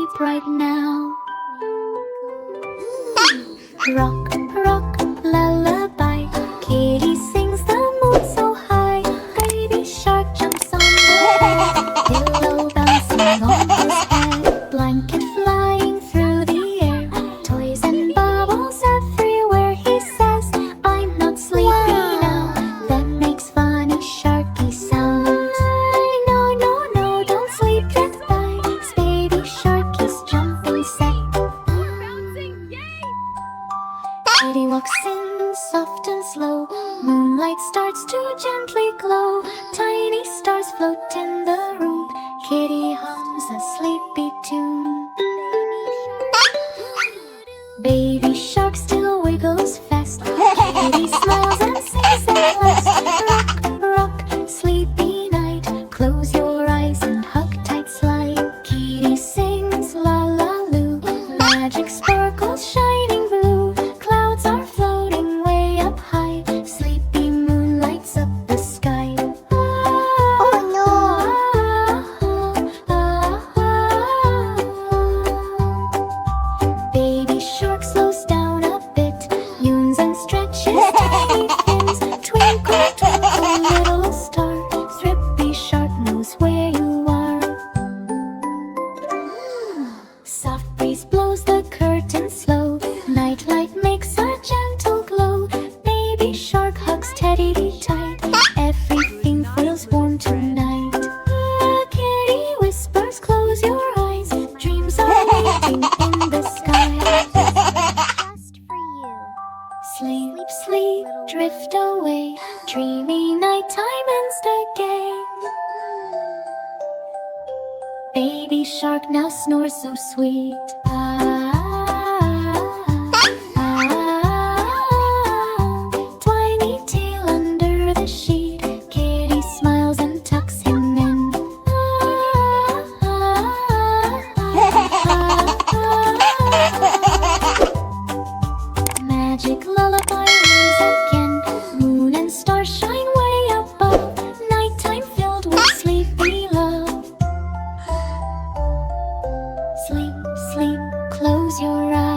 sleep right now. Rock, rock, lullaby. Kitty sings the moon so high. Baby shark jumps on the bed. Pillow bouncing on his head. Blanket flying through the air. Toys and bubbles everywhere. He says, I'm not sleepy now. Then makes funny sharky sounds. No, no, no, don't sleep yet, guys. Baby shark is jumping set. Kitty walks in soft and slow. Moonlight starts to gently glow. Tiny stars float in the room. Kitty hums a sleepy tune. Baby shark still wiggles fast. Kitty smiles and sings at last. Rock, rock, sleepy night. Close your eyes and hug tight slide. Kitty sings la la loo. Magic sparkles shining blue. Clouds are floating way up high. Sleepy moon lights up the sky. Oh no! Baby shark slows down a bit. Yawns and stretches tiny fins. Twinkle, twinkle, little star. Thrippy shark knows where you are. Soft breeze blows the curtain slow. Nightlight makes a gentle glow. Baby shark hugs Teddy tight. Everything feels warm tonight. Kitty whispers, close your eyes. Dreams are waiting in the sky. Just for you. Sleep, sleep, drift away. Dreamy nighttime ends the game. Baby shark now snores so sweet. Tiny tail under the sheet. Kitty smiles and tucks him in. Magic lullaby rings again. Moon and stars shine way above. Nighttime filled with sleepy love. Sleep, sleep, close your eyes.